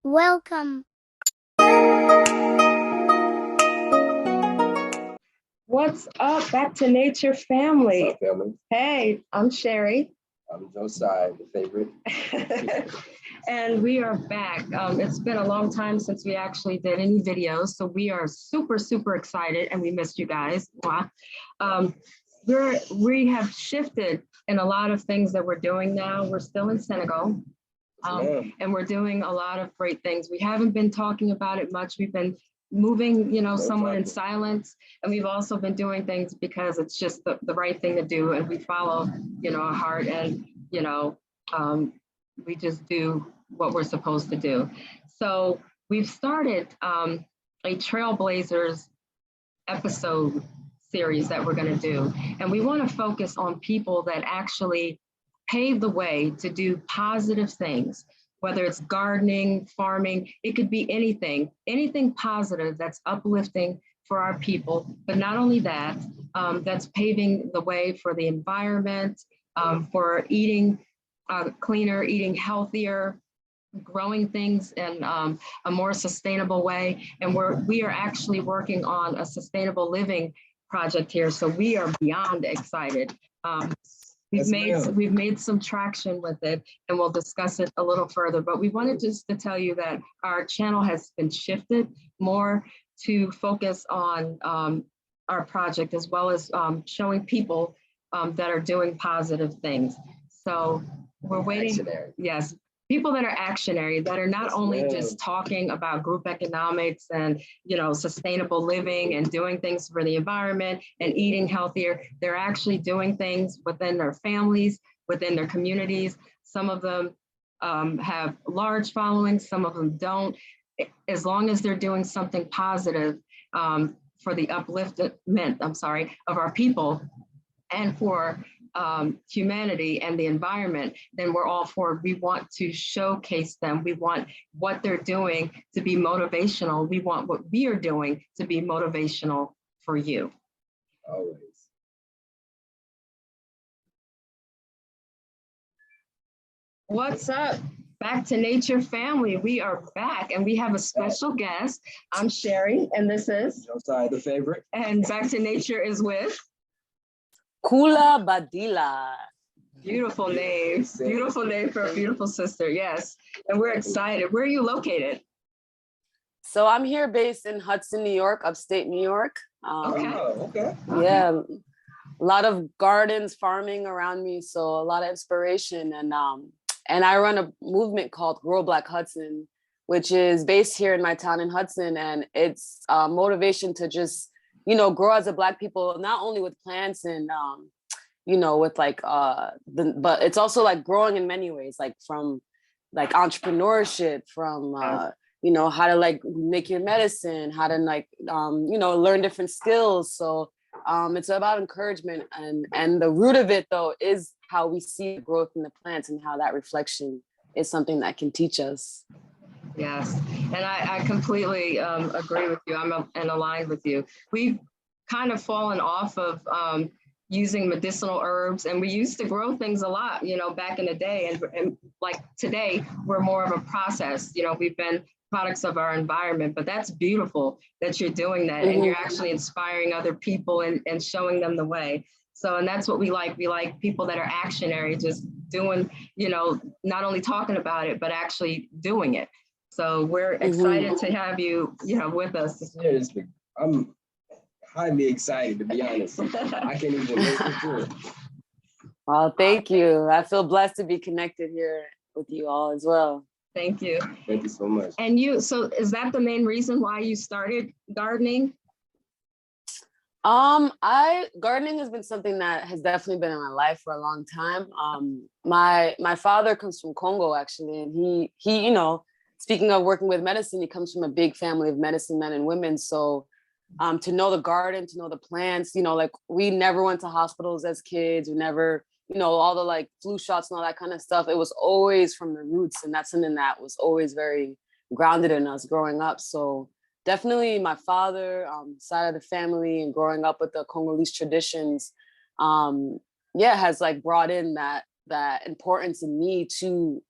Welcome. What's up, Back to Nature family? What's up, family? Hey, I'm Sherry. I'm Josiah, the favorite. And we are back. It's been a long time since we actually did any videos, so we are super, super excited, and we missed you guys. Wow. We have shifted in a lot of things that we're doing now. We're still in Senegal, and we're doing a lot of great things. We haven't been talking about it much. We've been moving, somewhat in silence, and we've also been doing things because it's just the right thing to do, and we follow, our heart, and we just do what we're supposed to do. So we've started a Trailblazers episode series that we're going to do, and we want to focus on people that actually pave the way to do positive things, whether it's gardening, farming, it could be anything positive that's uplifting for our people. But not only that, that's paving the way for the environment, for eating cleaner, eating healthier, growing things in a more sustainable way. And we are actually working on a sustainable living project here. So we are beyond excited. We've made some traction with it, and we'll discuss it a little further. But we wanted just to tell you that our channel has been shifted more to focus on our project, as well as showing people that are doing positive things. So we're waiting. Actionary. Yes. People that are actionary, that are not only just talking about group economics and, sustainable living and doing things for the environment and eating healthier, they're actually doing things within their families, within their communities. Some of them have large followings, some of them don't. As long as they're doing something positive for the upliftment, of our people and for humanity and the environment, then we're all for it. We want to showcase them. We want what they're doing to be motivational. We want what we are doing to be motivational for you. Always. What's up, Back to Nature family? We are back, and we have a special guest. I'm Sherry, and this is Josiah, the favorite. And Back to Nature is with Kula Badila. Beautiful name. Beautiful name for a beautiful sister. Yes. And we're excited. Where are you located? So I'm here based in Hudson, New York, upstate New York. Okay. Yeah, a lot of gardens, farming around me. So a lot of inspiration. And I run a movement called Grow Black Hudson, which is based here in my town in Hudson. And it's motivation to just grow as a Black people, not only with plants and, with but it's also like growing in many ways, like from like entrepreneurship, from, how to like make your medicine, how to like, learn different skills. So it's about encouragement, and the root of it though is how we see growth in the plants and how that reflection is something that can teach us. Yes, and I completely agree with you. And aligned with you. We've kind of fallen off of using medicinal herbs, and we used to grow things a lot, back in the day. And like today, we're more of a process. We've been products of our environment, but that's beautiful that you're doing that, and you're actually inspiring other people and showing them the way. So, and that's what we like. We like people that are actionary, just doing, not only talking about it, but actually doing it. So we're excited to have you, with us. Seriously, I'm highly excited, to be honest. I can't even wait for it. Well, thank you. I feel blessed to be connected here with you all as well. Thank you. Thank you so much. And so is that the main reason why you started gardening? Gardening has been something that has definitely been in my life for a long time. My father comes from Congo, actually, and he, speaking of working with medicine, he comes from a big family of medicine men and women. So to know the garden, to know the plants, like we never went to hospitals as kids. We never, all the like flu shots and all that kind of stuff. It was always from the roots. And that's something that was always very grounded in us growing up. So definitely my father, side of the family, and growing up with the Congolese traditions, has like brought in that importance in me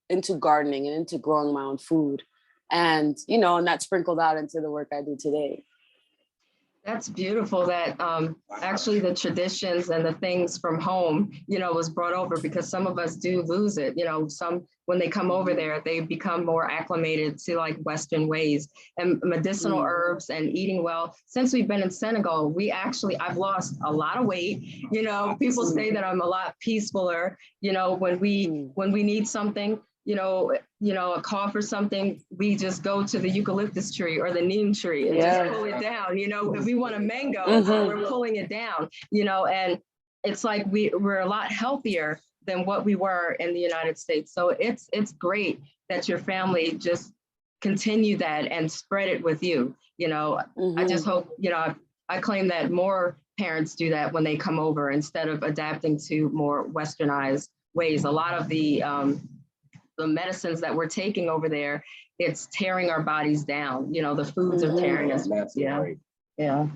into gardening and into growing my own food. And, you know, and that sprinkled out into the work I do today. That's beautiful that actually the traditions and the things from home, you know, was brought over, because some of us do lose it. You know, some, when they come over there, they become more acclimated to like Western ways and medicinal herbs and eating well. Since we've been in Senegal, I've lost a lot of weight. You know, people say that I'm a lot peacefuler, you know, when we need something, you know, a cough or something, we just go to the eucalyptus tree or the neem tree and just pull it down. You know, if we want a mango, we're pulling it down, you know, and it's like we're a lot healthier than what we were in the United States. So it's great that your family just continue that and spread it with you. You know, I just hope, you know, I claim that more parents do that when they come over instead of adapting to more westernized ways. A lot of the medicines that we're taking over there, it's tearing our bodies down. You know, the foods are tearing us. Yeah.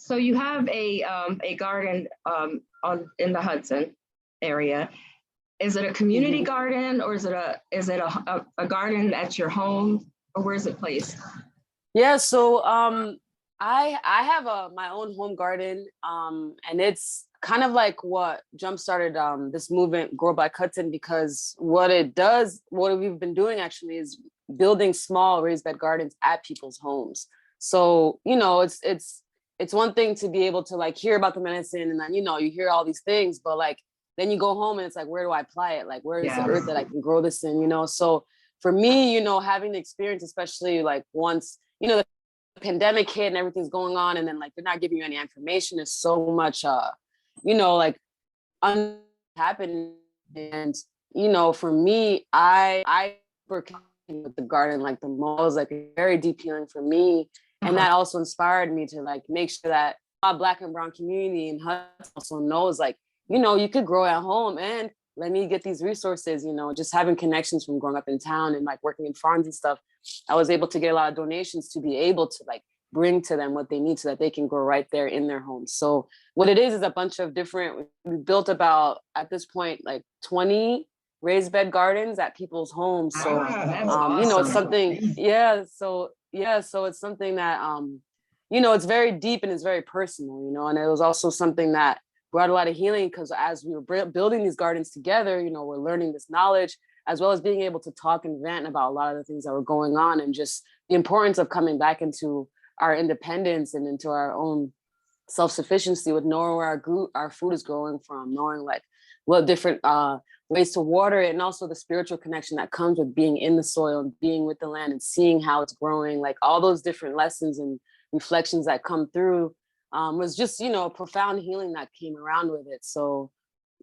So you have a garden in the Hudson area. Is it a community garden, or is it a garden at your home, or where is it placed? Yeah, so I have my own home garden, and it's kind of like what jump-started this movement, Grow Black Hudson, because what we've been doing actually is building small raised bed gardens at people's homes. So, you know, it's one thing to be able to like hear about the medicine, and then, you know, you hear all these things, but like, then you go home and it's like, where do I apply it? Like, where is the earth that I can grow this in, you know? So for me, you know, having the experience, especially like once, you know, the pandemic hit and everything's going on, and then like, they're not giving you any information. There's so much, you know, like happened. And, you know, for me, I work with the garden like the most, like very deep healing for me. And that also inspired me to like make sure that my Black and brown community in Hudson also knows, like, you know, you could grow at home, and let me get these resources. You know, just having connections from growing up in town and like working in farms and stuff, I was able to get a lot of donations to be able to like bring to them what they need so that they can grow right there in their homes. So what it is a bunch of different, we built about, at this point, like 20 raised bed gardens at people's homes. So, you know, it's something, so it's something that, you know, it's very deep and it's very personal, you know, and it was also something that brought a lot of healing, because as we were building these gardens together, you know, we're learning this knowledge, as well as being able to talk and vent about a lot of the things that were going on, and just the importance of coming back into our independence and into our own self-sufficiency, with knowing where our food is growing from, knowing like what different ways to water it, and also the spiritual connection that comes with being in the soil and being with the land and seeing how it's growing, like all those different lessons and reflections that come through, was just, you know, profound healing that came around with it. So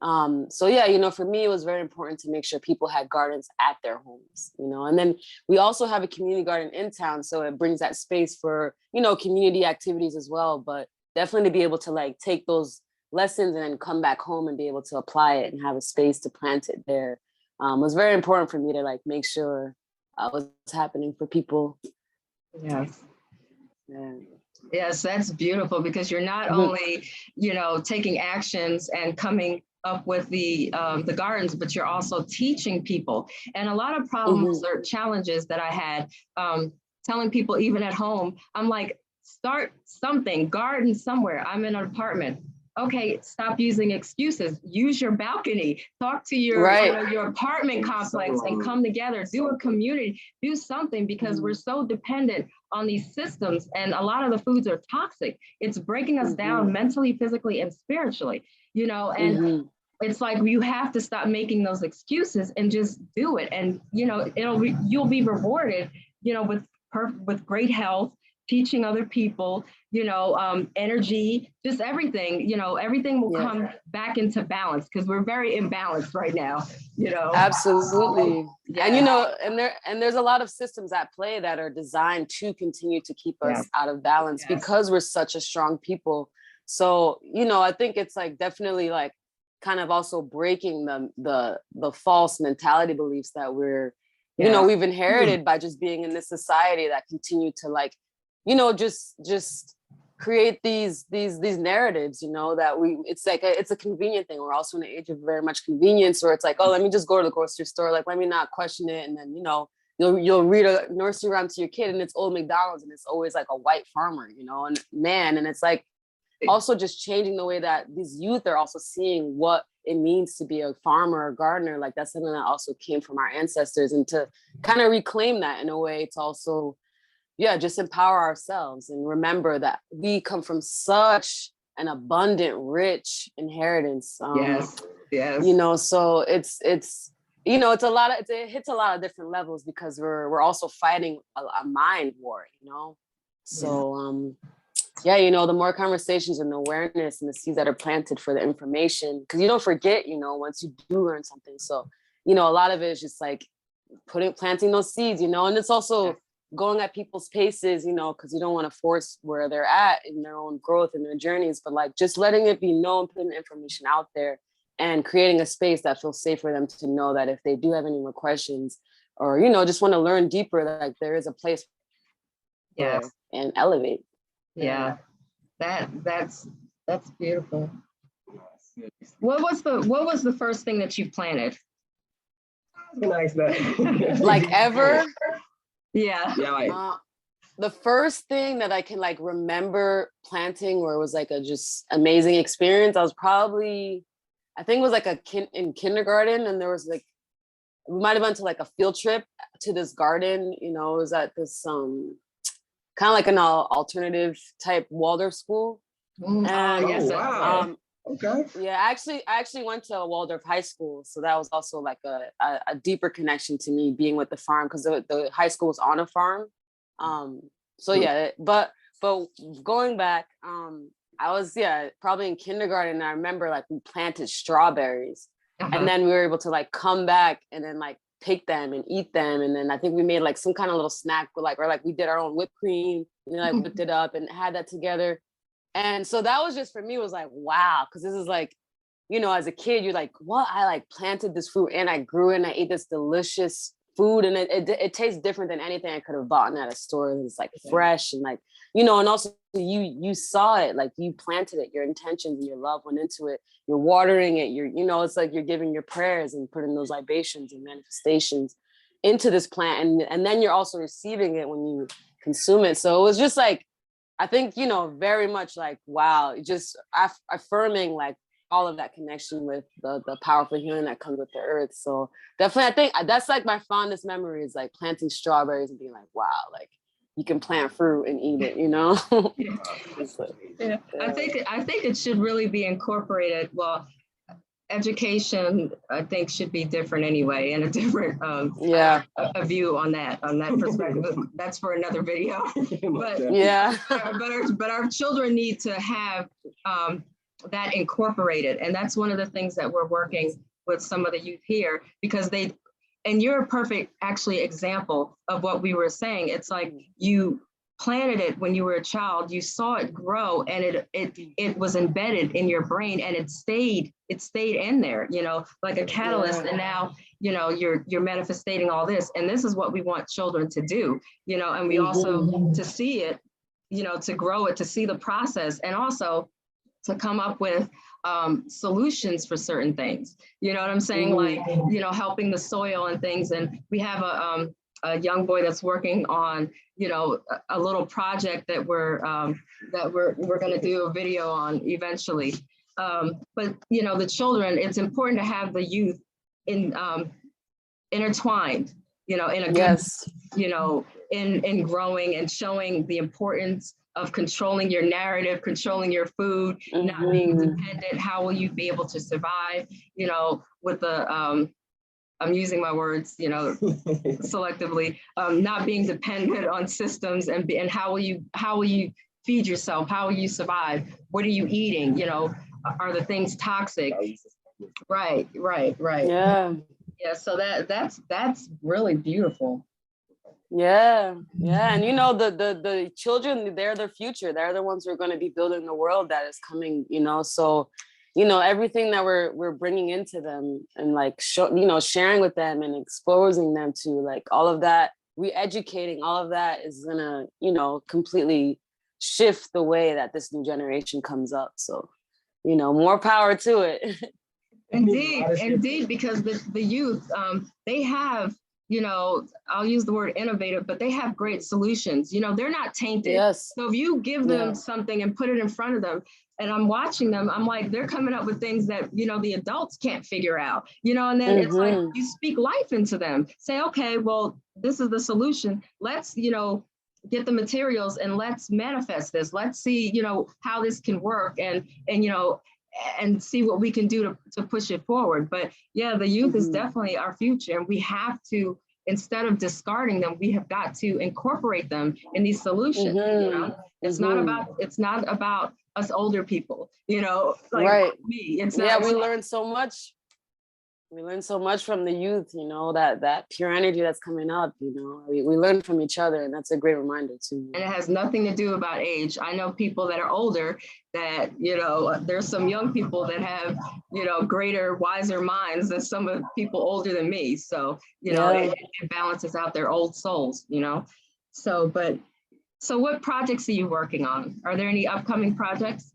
yeah, you know, for me, it was very important to make sure people had gardens at their homes, you know, and then we also have a community garden in town. So it brings that space for, you know, community activities as well, but definitely to be able to like take those lessons and then come back home and be able to apply it and have a space to plant it there. Was very important for me to like make sure what's happening for people. Yes. Yes, that's beautiful, because you're not only, you know, taking actions and coming up with the gardens, but you're also teaching people. And a lot of problems or challenges that I had telling people, even at home, I'm like, start something, garden somewhere. I'm in an apartment. Okay, stop using excuses. Use your balcony. Talk to your, you know, your apartment complex and come together. Do a community. Do something, because we're so dependent on these systems, and a lot of the foods are toxic. It's breaking us down mentally, physically, and spiritually. You know, and it's like you have to stop making those excuses and just do it. And you know, you'll be rewarded. You know, with great health, teaching other people, you know, energy, just everything, you know, everything will come back into balance, because we're very imbalanced right now, you know. Absolutely. And, you know, and there's a lot of systems at play that are designed to continue to keep us out of balance because we're such a strong people. So, you know, I think it's like definitely like kind of also breaking the false mentality beliefs that we're, you know, we've inherited by just being in this society that continue to like, you know, just create these narratives, you know, that it's a convenient thing. We're also in an age of very much convenience, where it's like, oh, let me just go to the grocery store, like let me not question it. And then, you know, you'll read a nursery rhyme to your kid and it's old McDonald's and it's always like a white farmer, you know, and man, and it's like also just changing the way that these youth are also seeing what it means to be a farmer or gardener. Like that's something that also came from our ancestors, and to kind of reclaim that in a way to also, just empower ourselves and remember that we come from such an abundant, rich inheritance. Yes. You know, so it's you know, it hits a lot of different levels, because we're also fighting a mind war, you know. So you know, the more conversations and awareness and the seeds that are planted for the information, because you don't forget, you know, once you do learn something. So, you know, a lot of it is just like planting those seeds, you know, and it's also going at people's paces, you know, because you don't want to force where they're at in their own growth and their journeys, but like just letting it be known, putting the information out there and creating a space that feels safe for them to know that if they do have any more questions, or, you know, just want to learn deeper, that like there is a place and elevate. Yeah, that's beautiful. What was the first thing that you planted? Nice. Like ever? Yeah. The first thing that I can like remember planting, where it was like a just amazing experience, I was probably, I think it was like in kindergarten, and there was like, we might have went to like a field trip to this garden, you know, it was at this kind of like an alternative type Waldorf school. And yes, wow. Okay. Yeah, I actually went to a Waldorf high school, so that was also like a deeper connection to me, being with the farm, because the high school was on a farm. So yeah, but going back, I was probably in kindergarten, and I remember like we planted strawberries, and then we were able to like come back and then like pick them and eat them, and then I think we made like some kind of little snack, or like we did our own whipped cream, and then like whipped it up and had that together. And so that was just, for me, was like, wow, because this is like, you know, as a kid, you're like, what? I like planted this fruit and I grew it and I ate this delicious food, and it tastes different than anything I could have bought at a store. It's like fresh and like, you know, and also you saw it, like you planted it, your intentions and your love went into it. You're watering it. You know, it's like you're giving your prayers and putting those libations and manifestations into this plant, and then you're also receiving it when you consume it. So it was just like, I think, you know, very much like, wow, just affirming like all of that connection with the powerful healing that comes with the earth. So definitely, I think that's like my fondest memory, is like planting strawberries and being like, wow, like you can plant fruit and eat it, you know? Yeah. I think it should really be incorporated. Well, education, I think, should be different anyway, and a different a view on that perspective. That's for another video. But our children need to have that incorporated, and that's one of the things that we're working with some of the youth here, because and you're a perfect actually example of what we were saying. It's like you planted it when you were a child, you saw it grow, and it was embedded in your brain, and it stayed in there, you know, like a catalyst. And now, you know, you're manifesting all this, and this is what we want children to do, you know, and we also to see it, you know, to grow it, to see the process, and also to come up with solutions for certain things, you know what I'm saying? Like, you know, helping the soil and things. And we have a young boy that's working on, you know, a little project that we're going to do a video on eventually. But, you know, the children, it's important to have the youth intertwined, you know, in a good, you know, in growing and showing the importance of controlling your narrative, controlling your food, not being dependent. How will you be able to survive, you know, with the, I'm using my words, you know, selectively, not being dependent on systems, and how will you feed yourself? How will you survive? What are you eating? You know, are the things toxic? Right. Yeah. So that's really beautiful. Yeah. And you know, the children, they're the future. They're the ones who are going to be building the world that is coming, you know. So, you know, everything that we're bringing into them, and like sharing with them and exposing them to like all of that, re-educating, all of that is gonna, you know, completely shift the way that this new generation comes up. So, you know, more power to it. Indeed, because the youth, they have, you know, I'll use the word innovative, but they have great solutions. You know, they're not tainted. Yes. So if you give them something and put it in front of them, and I'm watching them, I'm like, they're coming up with things that, you know, the adults can't figure out, you know, and then it's like, you speak life into them. Say, okay, well, this is the solution. Let's, you know, get the materials and let's manifest this. Let's see, you know, how this can work and you know, and see what we can do to push it forward. But yeah, the youth is definitely our future, and we have to, instead of discarding them, we have got to incorporate them in these solutions. You know, it's not about us older people, you know, like me. It's not, we learn so much. We learn so much from the youth, you know, that pure energy that's coming up, you know, we learn from each other, and that's a great reminder too. And it has nothing to do about age. I know people that are older that, you know, there's some young people that have, you know, greater, wiser minds than some of the people older than me. So, you know, it balances out their old souls, you know. So what projects are you working on? Are there any upcoming projects?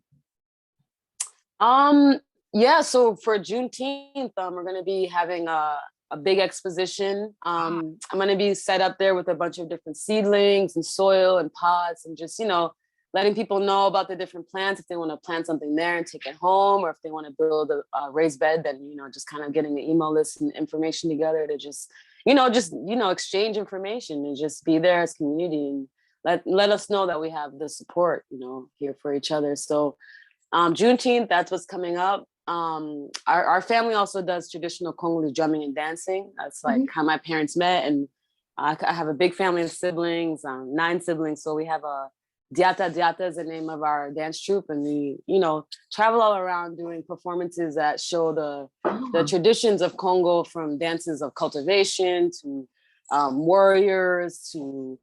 Yeah, so for Juneteenth, we're going to be having a big exposition. I'm going to be set up there with a bunch of different seedlings and soil and pots, and just, you know, letting people know about the different plants if they want to plant something there and take it home, or if they want to build a raised bed, then, you know, just kind of getting the email list and information together to just exchange information and just be there as community, and let us know that we have the support, you know, here for each other. So Juneteenth, that's what's coming up. Our family also does traditional Congolese drumming and dancing. That's like how my parents met, and I have a big family of siblings, 9 siblings. So we have a Diata is the name of our dance troupe, and we, you know, travel all around doing performances that show the traditions of Congo, from dances of cultivation to warriors to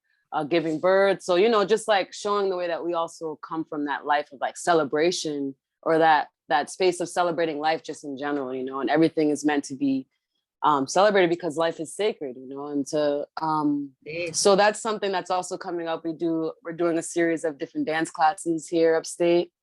giving birth. So, you know, just like showing the way that we also come from that life of like celebration, or that space of celebrating life just in general, you know, and everything is meant to be celebrated because life is sacred, you know, and so that's something that's also coming up. We're doing a series of different dance classes here upstate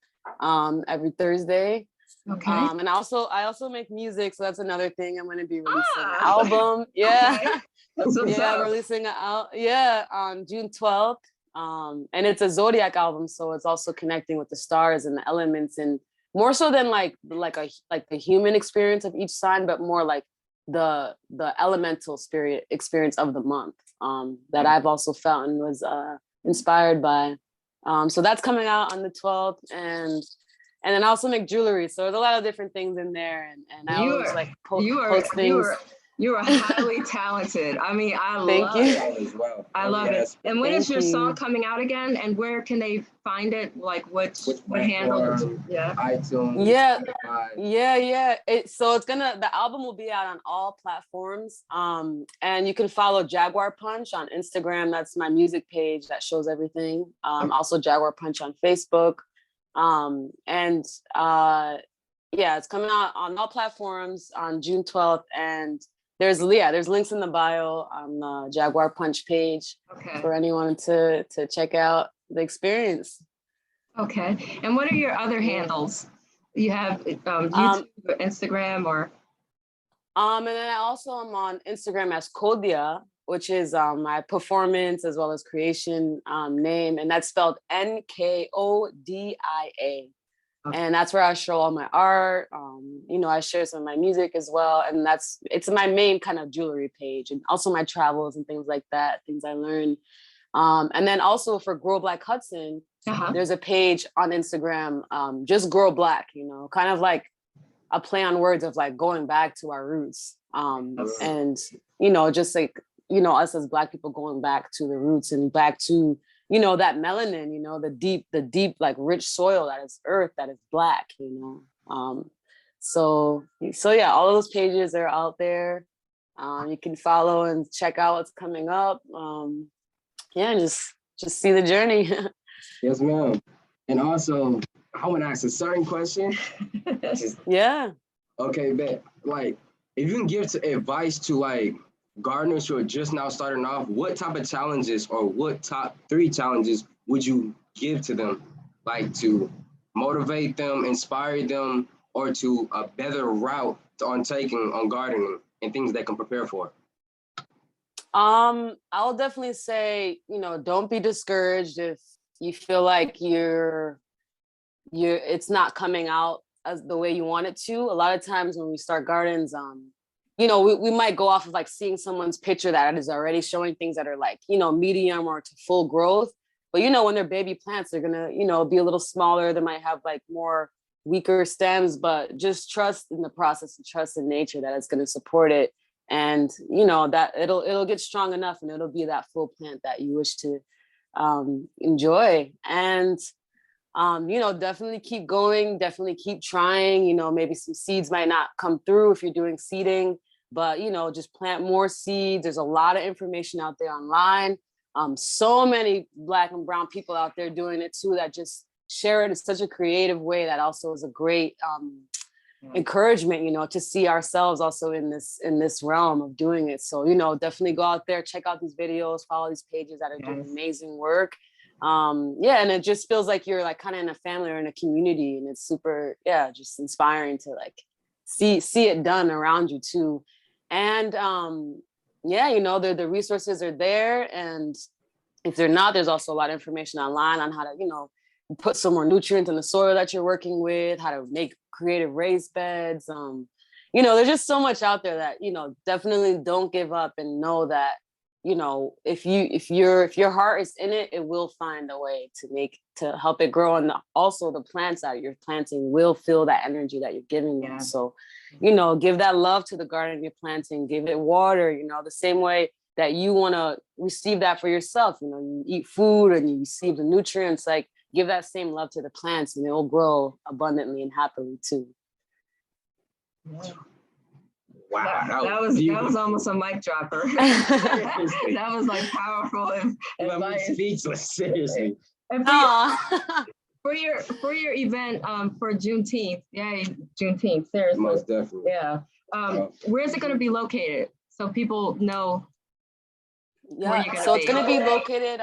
every Thursday. Okay. And I also make music, so that's another thing. I'm going to be releasing an album. Yeah. Okay. That's what's up. I'm releasing on June 12th. And it's a zodiac album, so it's also connecting with the stars and the elements, and more so than like the human experience of each sign, but more like the elemental spirit experience of the month that I've also felt and was inspired by. So that's coming out on the 12th, and then I also make jewelry. So there's a lot of different things in there, and I always like post things. You are highly talented. I mean, I love it. And when is your song coming out again? And where can they find it? Like what handle? Yeah. iTunes. Yeah. The album will be out on all platforms. And you can follow Jaguar Punch on Instagram. That's my music page that shows everything. Also Jaguar Punch on Facebook. It's coming out on all platforms on June 12th. And there's links in the bio on the Jaguar Punch page for anyone to check out the experience. Okay. And what are your other handles? You have YouTube, or Instagram, or? And then I also am on Instagram as Nkodia, which is my performance as well as creation name, and that's spelled Nkodia. And that's where I show all my art. I share some of my music as well. And it's my main kind of jewelry page, and also my travels and things like that, things I learned. And then also for Grow Black Hudson, there's a page on Instagram, just Grow Black, you know, kind of like a play on words of like going back to our roots. And, you know, just like, you know, us as Black people going back to the roots and back to, you know, that melanin, you know, the deep, like rich soil that is earth, that is Black, you know. So yeah, all of those pages are out there. You can follow and check out what's coming up. And just see the journey. Yes, ma'am. And also, I want to ask a certain question. Yeah. Okay, bet. Like, if you can give advice to like gardeners who are just now starting off, what type of challenges or what top 3 challenges would you give to them, like to motivate them, inspire them, or to a better route on taking on gardening and things they can prepare for? I'll definitely say, don't be discouraged if you feel like it's not coming out as the way you want it to. A lot of times when we start gardens, we might go off of like seeing someone's picture that is already showing things that are like, medium or to full growth. But, when they're baby plants, they're gonna, be a little smaller. They might have like more weaker stems, but just trust in the process and trust in nature that it's gonna support it. And, that it'll get strong enough and it'll be that full plant that you wish to enjoy. And, definitely keep going, definitely keep trying. Maybe some seeds might not come through if you're doing seeding, but, just plant more seeds. There's a lot of information out there online. So many Black and brown people out there doing it too, that just share it in such a creative way that also is a great encouragement, to see ourselves also in this realm of doing it. So, definitely go out there, check out these videos, follow these pages that are doing amazing work. And it just feels like you're like kind of in a family or in a community, and it's super, just inspiring to like see it done around you too. And the resources are there, and if they're not, there's also a lot of information online on how to, put some more nutrients in the soil that you're working with, how to make creative raised beds. There's just so much out there that, definitely don't give up, and know that, if your heart is in it, it will find a way to help it grow. And also the plants that you're planting will feel that energy that you're giving them. So, give that love to the garden you're planting, give it water, the same way that you want to receive that for yourself. You eat food and you receive the nutrients, like give that same love to the plants, and it will grow abundantly and happily too. Wow, that was almost a mic dropper. That was like powerful advice. Speechless, seriously. And for your event for Juneteenth, Juneteenth, seriously. Most definitely. Yeah. Where's it going to be located so people know? So it's going to be located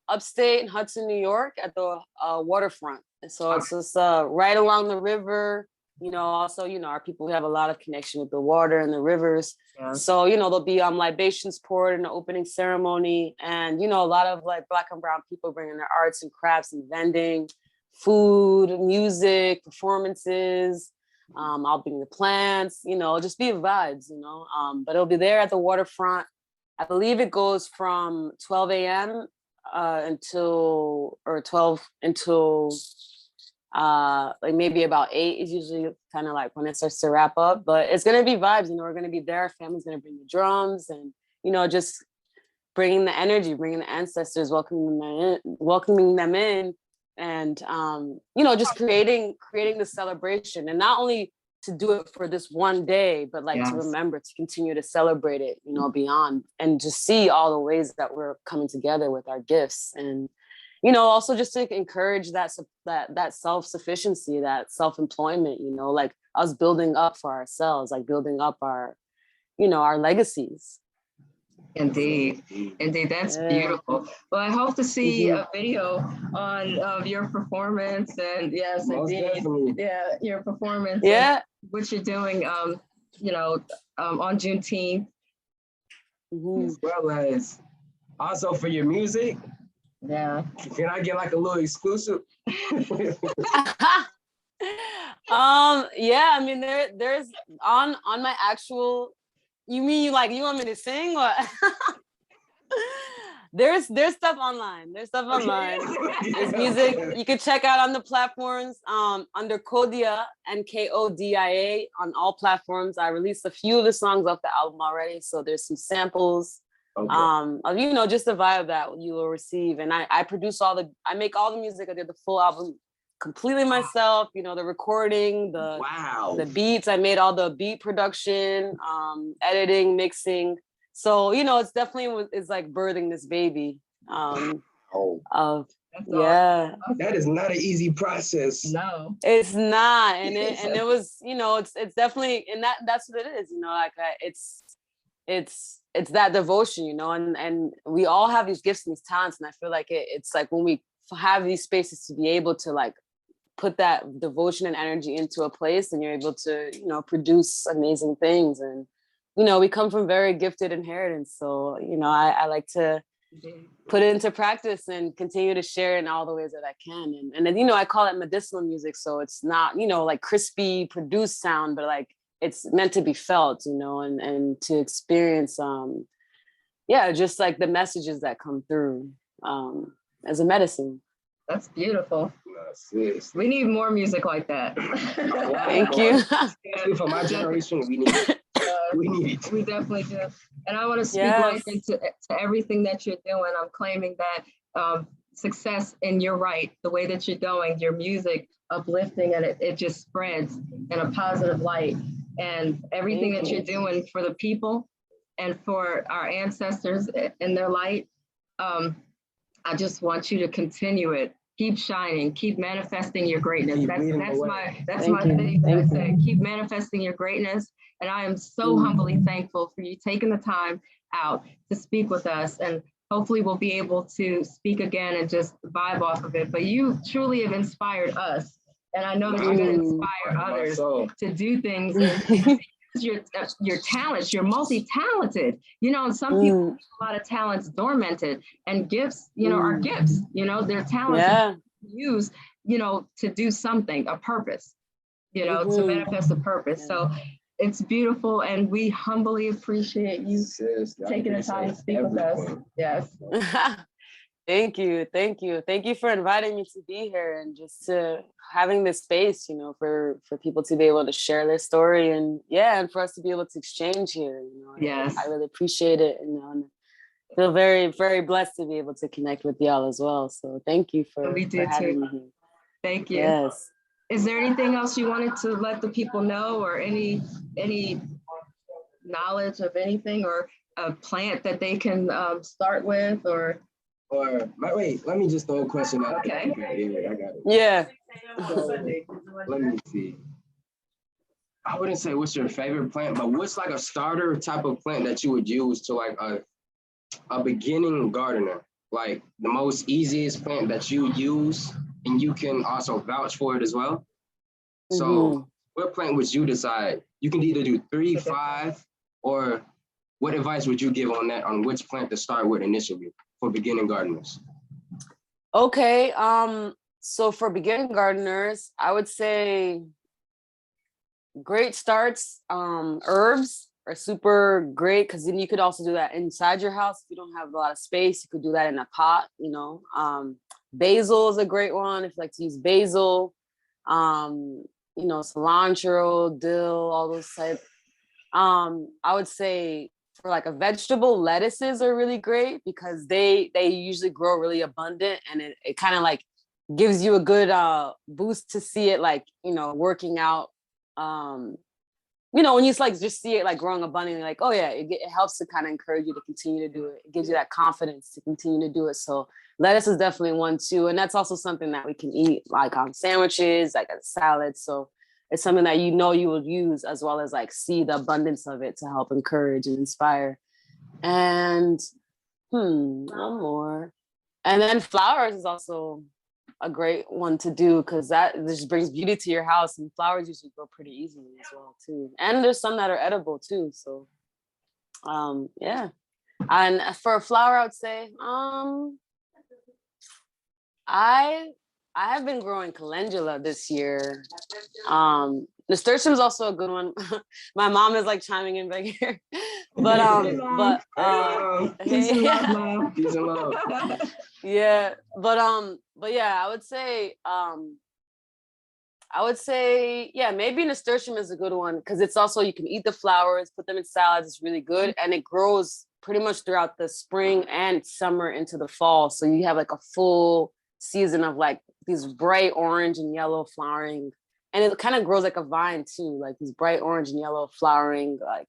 upstate in Hudson, New York, at the waterfront. And so it's just right along the river. Also, our people have a lot of connection with the water and the rivers. Yeah. So, there'll be libations poured in the opening ceremony. And, a lot of like Black and brown people bringing their arts and crafts and vending, food, music, performances. I'll bring the plants, just be vibes, but it'll be there at the waterfront. I believe it goes from 12 a.m. until like maybe about 8 is usually kind of like when it starts to wrap up. But it's gonna be vibes, we're gonna be there. Family's gonna bring the drums and just bringing the energy, bringing the ancestors, welcoming them in, and just creating the celebration, and not only to do it for this one day, but like to remember to continue to celebrate it, beyond, and just see all the ways that we're coming together with our gifts. And also just to encourage that self-sufficiency, that self-employment, like us building up for ourselves, like building up our our legacies. Indeed, that's beautiful. Well, I hope to see a video of your performance, and yes, indeed, your performance, what you're doing, on Juneteenth, as well as also for your music. Yeah. Can I get like a little exclusive? I mean, there's on my actual. You mean you want me to sing? What? There's stuff online. There's There's music you can check out on the platforms under Nkodia, Nkodia, on all platforms. I released a few of the songs off the album already, so there's some samples. Of just the vibe that you will receive. And I make all the music. I did the full album completely myself, the recording, the beats. I made all the beat production, editing, mixing. So, it's definitely is like birthing this baby. That is not an easy process. No, it's not. And it was, it's definitely, and that's what it is, it's that devotion, and we all have these gifts and these talents. And I feel like it's like when we have these spaces to be able to like put that devotion and energy into a place, and you're able to, you know, produce amazing things. And, you know, we come from very gifted inheritance. So, you know, I like to put it into practice and continue to share in all the ways that I can. And then, you know, I call it medicinal music. So it's not, you know, like crispy produced sound, but like it's meant to be felt, you know, and to experience, just like the messages that come through as a medicine. That's beautiful. Yes. We need more music like that. Thank you. Especially for my generation, we need it. We need it. We definitely do. And I want to speak life into everything that you're doing. I'm claiming that success, and you're right, the way that you're going, your music uplifting, and it just spreads in a positive light. And everything that you're doing for the people and for our ancestors in their light, I just want you to continue it. Keep shining, keep manifesting your greatness. That's my thing that I say. Keep manifesting your greatness. And I am so humbly thankful for you taking the time out to speak with us. And hopefully we'll be able to speak again and just vibe off of it. But you truly have inspired us. And I know that you're going to inspire others to do things and use your talents. You're multi-talented. You know, some people have a lot of talents dormanted, and gifts, you know, are gifts. You know, they're talents use, you know, to do something, a purpose, you know, to manifest a purpose. So it's beautiful, and we humbly appreciate you taking the time to speak with us. Yes. Thank you. Thank you. Thank you for inviting me to be here, and just to having this space, you know, for people to be able to share their story, and and for us to be able to exchange here, you know. Yes. I really appreciate it, and I feel very, very blessed to be able to connect with y'all as well. So thank you for having me here. Thank you. Yes. Is there anything else you wanted to let the people know, or any knowledge of anything, or a plant that they can start with, or wait, let me just throw a question out. Okay. Yeah, I got it. Yeah. So, let me see. I wouldn't say what's your favorite plant, but what's like a starter type of plant that you would use to like a beginning gardener? Like the most easiest plant that you use, and you can also vouch for it as well. So what plant would you decide? You can either do 3, 5, or what advice would you give on that, on which plant to start with initially for beginning gardeners? Okay. So for beginning gardeners, I would say great starts. Herbs are super great, because then you could also do that inside your house. If you don't have a lot of space, you could do that in a pot, you know. Basil is a great one if you like to use basil. You know, cilantro, dill, all those type. I would say for like a vegetable, lettuces are really great, because they usually grow really abundant, and it kind of like gives you a good boost to see it, like, you know, working out. You know, when you like just see it like growing abundantly, like, oh yeah, it helps to kind of encourage you to continue to do it. It gives you that confidence to continue to do it. So lettuce is definitely one too. And that's also something that we can eat like on sandwiches, like a salad. So it's something that, you know, you will use, as well as like see the abundance of it to help encourage and inspire. And one more. And then flowers is also a great one to do, because that just brings beauty to your house, and flowers usually grow pretty easily as well too. And there's some that are edible too. So yeah. And for a flower, I would say I have been growing calendula this year. Nasturtium is also a good one. My mom is like chiming in back here. But Peace and love, Mom. Peace and love. Yeah, but yeah, I would say, yeah, maybe nasturtium is a good one, because it's also, you can eat the flowers, put them in salads. It's really good, and it grows pretty much throughout the spring and summer into the fall. So you have like a full season of like these bright orange and yellow flowering, and it kind of grows like a vine too, like these bright orange and yellow flowering, like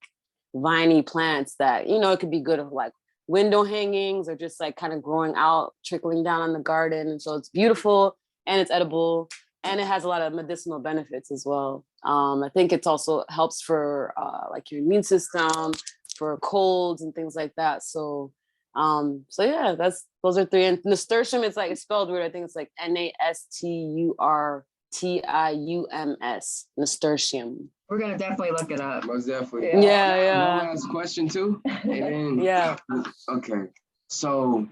viney plants that, you know, it could be good of like window hangings, or just like kind of growing out, trickling down on the garden. And so it's beautiful, and it's edible, and it has a lot of medicinal benefits as well. I think it's also helps for like your immune system, for colds and things like that. So So yeah, those are three. And nasturtium, it's like, it's spelled weird. I think it's like NASTURTIUMS, nasturtium. We're gonna definitely look it up. Most definitely. Yeah. One last question too. And then, Yeah. Okay. So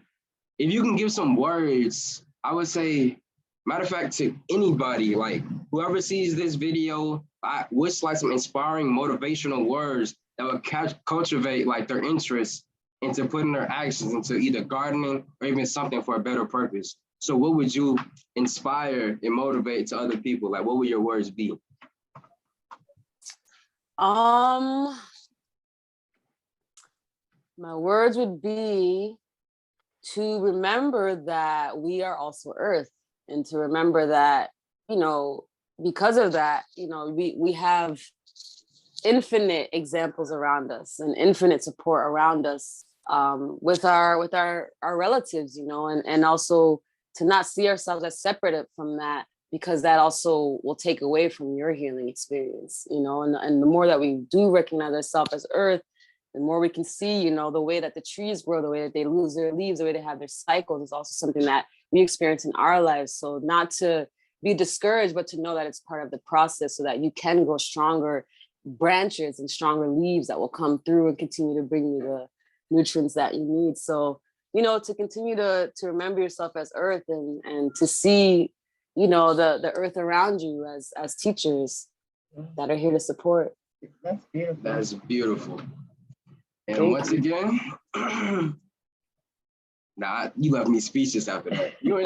if you can give some words, I would say, matter of fact, to anybody, like whoever sees this video, I wish like some inspiring motivational words that would cultivate like their interest into putting their actions into either gardening or even something for a better purpose. So what would you inspire and motivate to other people? Like, what would your words be? My words would be to remember that we are also Earth, and to remember that, because of that, we have infinite examples around us and infinite support around us, with our relatives, and also to not see ourselves as separate from that, because that also will take away from your healing experience, and the more that we do recognize ourselves as Earth, the more we can see, the way that the trees grow, the way that they lose their leaves, the way they have their cycles is also something that we experience in our lives. So not to be discouraged, but to know that it's part of the process, so that you can grow stronger branches and stronger leaves that will come through and continue to bring you the nutrients that you need. So, to continue to remember yourself as Earth, and to see, the Earth around you as teachers that are here to support. That's beautiful. That's beautiful. And Thank once you. again, you left me speechless after that. You were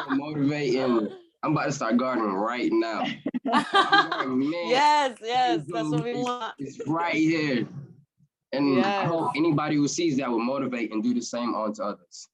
motivating. I'm about to start gardening right now. I'm going, man, Yes, that's what we want. It's right here. And I hope anybody who sees that will motivate and do the same on to others.